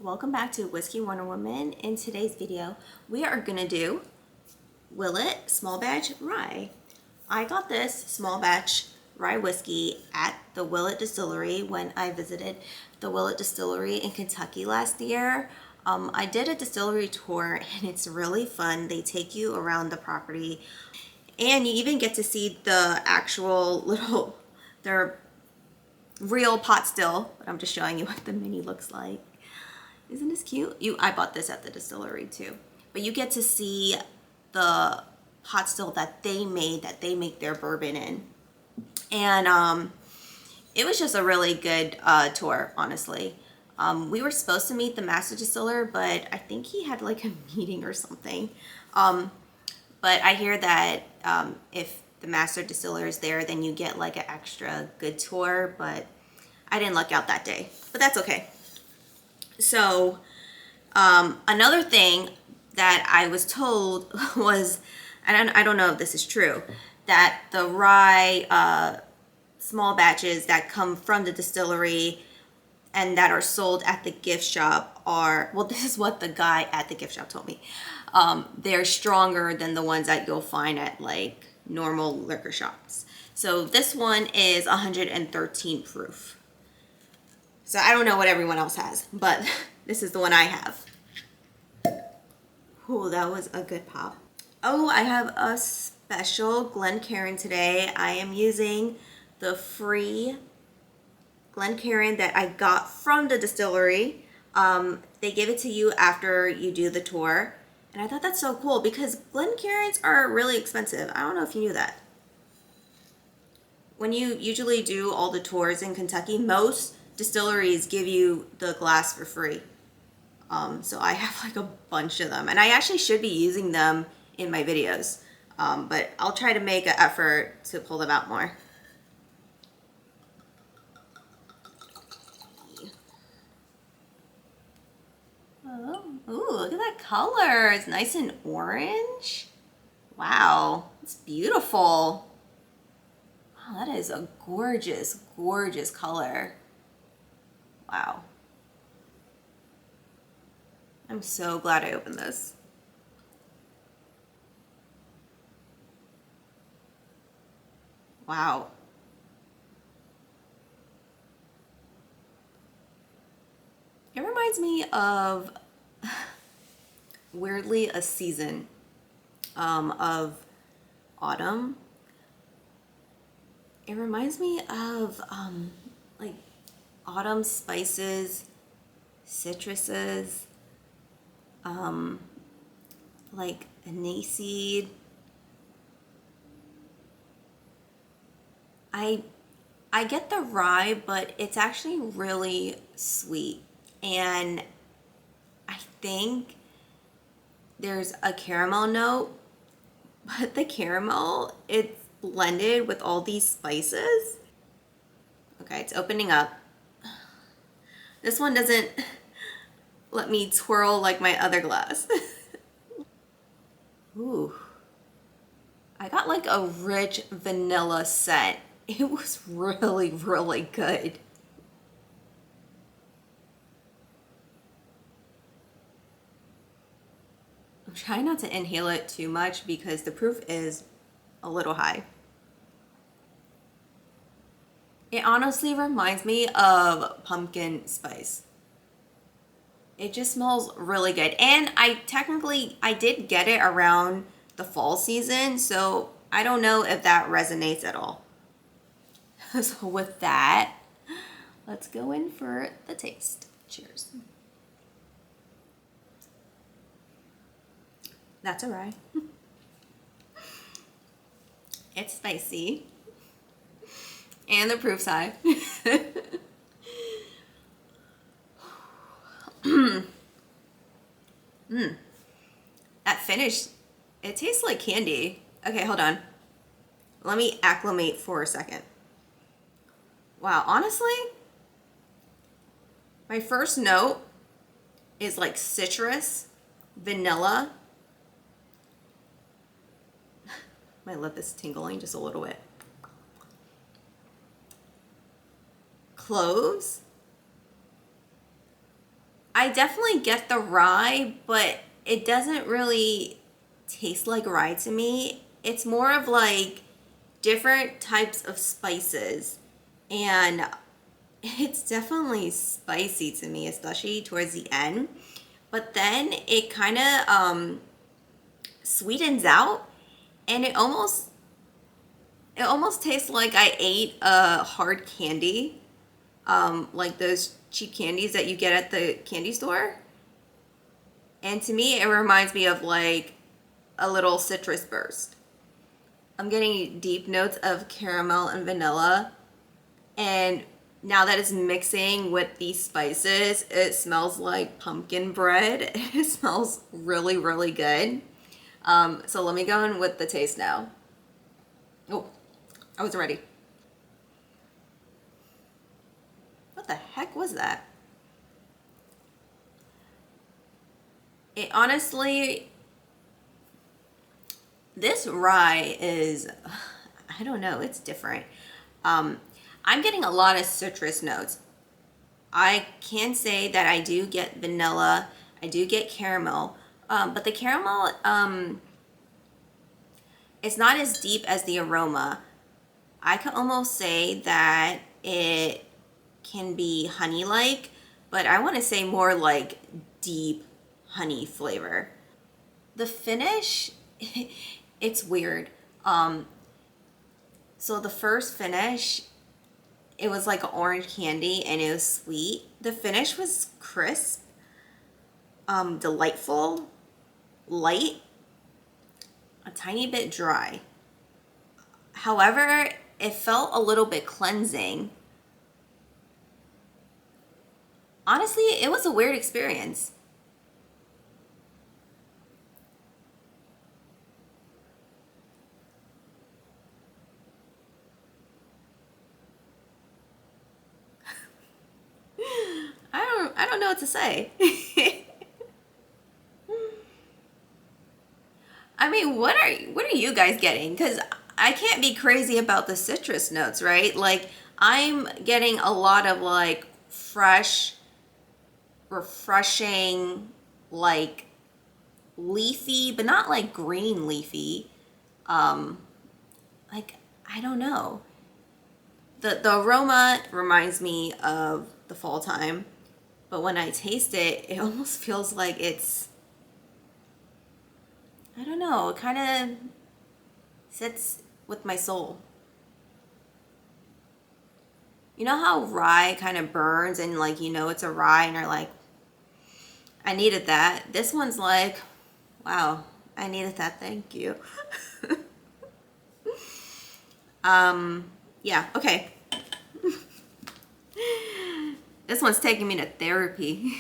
welcome back to Whiskey Wonder Woman. In today's video, we are gonna do Willett Small Batch Rye. I got this small batch rye whiskey at the Willett Distillery when I visited the Willett Distillery in Kentucky last year. I did a distillery tour and it's really fun. They take you around the property and you even get to see the actual their real pot still, but I'm just showing you what the mini looks like. Isn't this cute? I bought this at the distillery too. But you get to see the pot still that they make their bourbon in. And it was just a really good tour, honestly. We were supposed to meet the master distiller, but I think he had like a meeting or something. But I hear that if the master distiller is there, then you get like an extra good tour, but I didn't luck out that day, but that's okay. So another thing that I was told was, and I don't know if this is true, that the rye small batches that come from the distillery and that are sold at the gift shop are, well, this is what the guy at the gift shop told me, they're stronger than the ones that you'll find at like normal liquor shops. So this one is 113 proof. So I don't know what everyone else has, but this is the one I have. Oh, that was a good pop. Oh, I have a special Glencairn today. I am using the free Glencairn that I got from the distillery. They give it to you after you do the tour. And I thought that's so cool because Glencairns are really expensive. I don't know if you knew that. When you usually do all the tours in Kentucky, most distilleries give you the glass for free. So I have like a bunch of them and I actually should be using them in my videos. But I'll try to make an effort to pull them out more. Oh, ooh, look at that color. It's nice and orange. Wow, it's beautiful. Wow, that is a gorgeous, gorgeous color. Wow. I'm so glad I opened this. Wow. It reminds me of, weirdly, a season of autumn. It reminds me of like autumn spices, citruses, like anise seed. I get the rye, but it's actually really sweet. And I think there's a caramel note, but the caramel, it's blended with all these spices. Okay, it's opening up. This one doesn't let me twirl like my other glass. Ooh. I got like a rich vanilla scent. It was really, really good. I'm trying not to inhale it too much because the proof is a little high. It honestly reminds me of pumpkin spice. It just smells really good. And I did get it around the fall season, so I don't know if that resonates at all. So with that, let's go in for the taste. Cheers. That's a rye. It's spicy. And the proof's high. That finish, it tastes like candy. Okay, hold on. Let me acclimate for a second. Wow, honestly, my first note is like citrus, vanilla. My lip is tingling just a little bit. Cloves. I definitely get the rye, but it doesn't really taste like rye to me. It's more of like different types of spices, and it's definitely spicy to me, especially towards the end. But then it kind of sweetens out, and it almost tastes like I ate a hard candy, like those cheap candies that you get at the candy store. And to me, it reminds me of like a little citrus burst. I'm getting deep notes of caramel and vanilla. And now that it's mixing with these spices, it smells like pumpkin bread. It smells really, really good. So let me go in with the taste now. Oh, I was ready. What the heck was that? It honestly, this rye is, I don't know, it's different. I'm getting a lot of citrus notes. I can say that I do get vanilla, I do get caramel, but the caramel, it's not as deep as the aroma. I could almost say that it can be honey-like, but I want to say more like deep honey flavor. The finish, it's weird. So the first finish, it was like an orange candy and it was sweet. The finish was crisp, delightful, light, a tiny bit dry. However, it felt a little bit cleansing. Honestly, it was a weird experience. I don't know what to say. I mean, what are you guys getting? Because I can't be crazy about the citrus notes, right? Like, I'm getting a lot of like fresh, refreshing, like leafy, but not like green leafy. Like, I don't know. The aroma reminds me of the fall time, but when I taste it, it almost feels like it's, I don't know, it kind of sits with my soul. You know how rye kind of burns and like you know it's a rye and you're like, I needed that. This one's like, wow, I needed that, thank you. Yeah, okay. This one's taking me to therapy.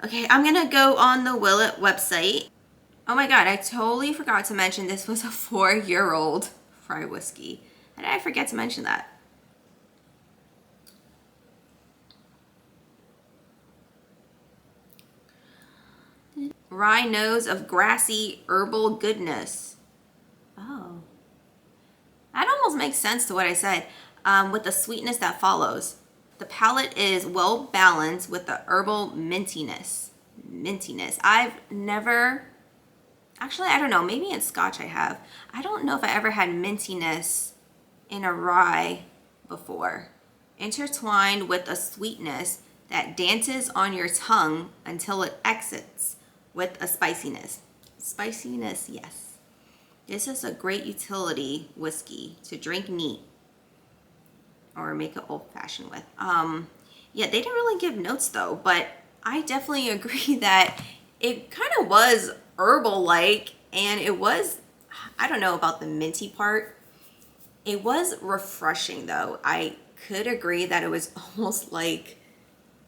Okay, I'm gonna go on the Willett website. Oh my god, I totally forgot to mention this was a 4-year-old rye whiskey. How did I forget to mention that? Rye nose of grassy herbal goodness. Oh. That almost makes sense to what I said, with the sweetness that follows. The palate is well balanced with the herbal mintiness. I've never, actually, I don't know, maybe in Scotch I have. I don't know if I ever had mintiness in a rye before. Intertwined with a sweetness that dances on your tongue until it exits with a spiciness. Spiciness, yes. This is a great utility whiskey to drink neat or make an old fashioned with. Yeah, they didn't really give notes though, but I definitely agree that it kind of was herbal like, and it was, I don't know about the minty part. It was refreshing though. I could agree that it was almost like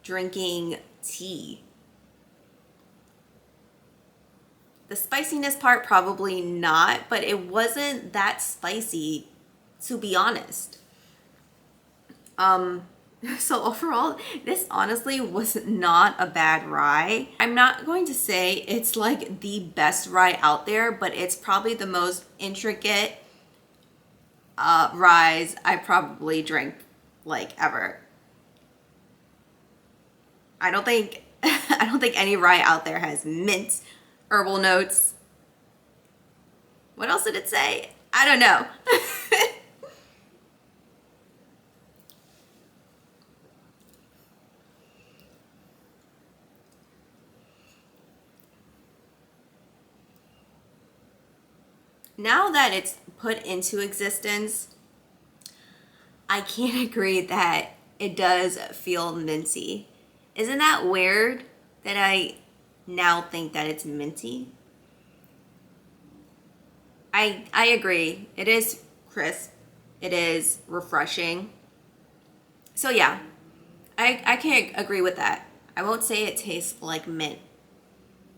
drinking tea. The spiciness part, probably not, but it wasn't that spicy, to be honest. So overall, this honestly was not a bad rye. I'm not going to say it's like the best rye out there, but it's probably the most intricate ryes I probably drank like ever. I don't think I don't think any rye out there has mint, herbal notes. What else did it say? I don't know. Now that it's put into existence, I can't agree that it does feel minty. Isn't that weird that I now think that it's minty? I agree. It is crisp. It is refreshing. So yeah, I can agree with that. I won't say it tastes like mint,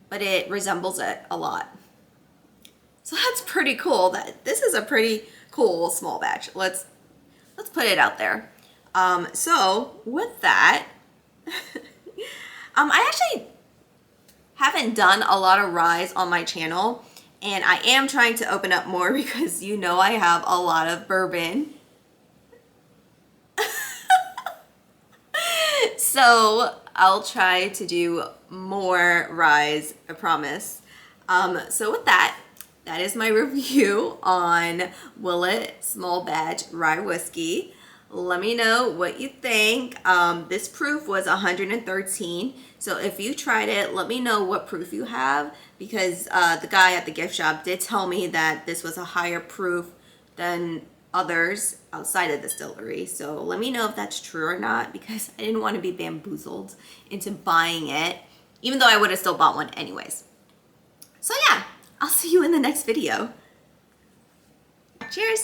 but it resembles it a lot. So that's pretty cool. This is a pretty cool small batch. Let's put it out there. So with that, I actually haven't done a lot of ryes on my channel, and I am trying to open up more because you know I have a lot of bourbon. So I'll try to do more ryes, I promise. So with that, that is my review on Willett Small Batch Rye Whiskey. Let me know what you think. This proof was 113. So if you tried it, let me know what proof you have, because the guy at the gift shop did tell me that this was a higher proof than others outside of the distillery. So let me know if that's true or not, because I didn't want to be bamboozled into buying it, even though I would have still bought one anyways. So yeah, I'll see you in the next video. Cheers!